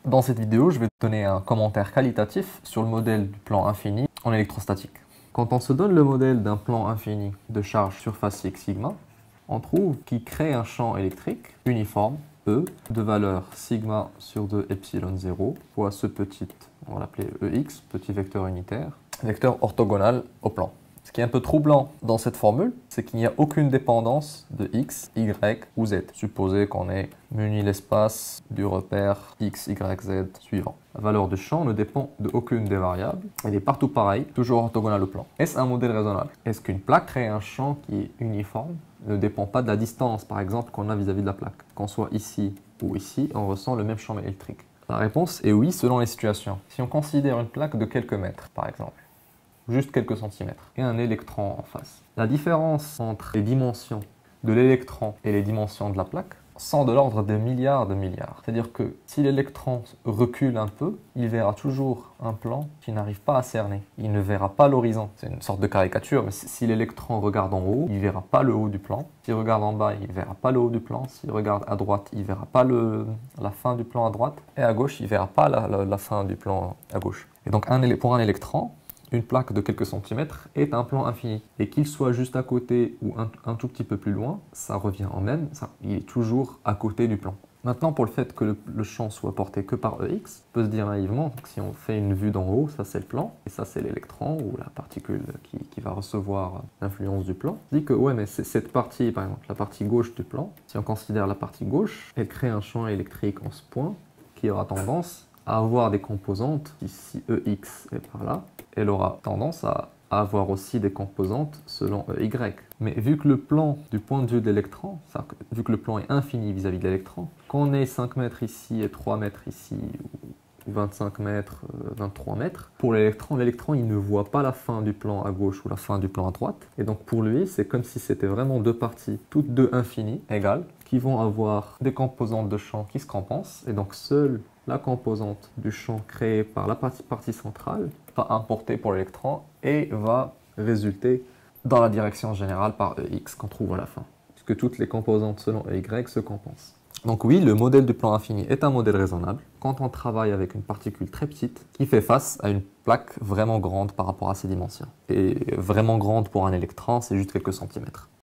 Dans cette vidéo, je vais te donner un commentaire qualitatif sur le modèle du plan infini en électrostatique. Quand on se donne le modèle d'un plan infini de charge surfacique sigma, on trouve qu'il crée un champ électrique uniforme, E, de valeur sigma sur 2 epsilon 0, fois ce petit, on va l'appeler EX, petit vecteur unitaire, vecteur orthogonal au plan. Ce qui est un peu troublant dans cette formule, c'est qu'il n'y a aucune dépendance de x, y ou z. Supposez qu'on ait muni l'espace du repère x, y, z suivant. La valeur du champ ne dépend de aucune des variables. Elle est partout pareille, toujours orthogonale au plan. Est-ce un modèle raisonnable? Est-ce qu'une plaque crée un champ qui est uniforme, ne dépend pas de la distance, par exemple, qu'on a vis-à-vis de la plaque? Qu'on soit ici ou ici, on ressent le même champ électrique. La réponse est oui, selon les situations. Si on considère une plaque de quelques mètres, par exemple, juste quelques centimètres, et un électron en face. La différence entre les dimensions de l'électron et les dimensions de la plaque sont de l'ordre des milliards de milliards. C'est-à-dire que si l'électron recule un peu, il verra toujours un plan qu'il n'arrive pas à cerner. Il ne verra pas l'horizon. C'est une sorte de caricature, mais si l'électron regarde en haut, il ne verra pas le haut du plan. S'il regarde en bas, il ne verra pas le haut du plan. S'il regarde à droite, il ne verra pas la fin du plan à droite. Et à gauche, il ne verra pas la fin du plan à gauche. Et donc pour un électron, une plaque de quelques centimètres est un plan infini. Et qu'il soit juste à côté ou un tout petit peu plus loin, ça revient en même, il est toujours à côté du plan. Maintenant, pour le fait que le champ soit porté que par EX, on peut se dire naïvement, donc si on fait une vue d'en haut, ça c'est le plan, et ça c'est l'électron ou la particule qui va recevoir l'influence du plan. On dit que ouais, mais cette partie, par exemple, la partie gauche du plan, si on considère la partie gauche, elle crée un champ électrique en ce point qui aura tendance à avoir des composantes, ici EX est par là, elle aura tendance à avoir aussi des composantes selon EY. Mais vu que le plan, du point de vue de l'électron, vu que le plan est infini vis-à-vis de l'électron, qu'on ait 5 mètres ici et 3 mètres ici, ou 25 mètres, 23 mètres, pour l'électron, il ne voit pas la fin du plan à gauche ou la fin du plan à droite. Et donc pour lui, c'est comme si c'était vraiment deux parties, toutes deux infinies, égales, qui vont avoir des composantes de champ qui se compensent. Et donc seule la composante du champ créée par la partie centrale va importer pour l'électron et va résulter dans la direction générale par EX qu'on trouve à la fin, puisque toutes les composantes selon EY se compensent. Donc oui, le modèle du plan infini est un modèle raisonnable quand on travaille avec une particule très petite qui fait face à une plaque vraiment grande par rapport à ses dimensions. Et vraiment grande pour un électron, c'est juste quelques centimètres.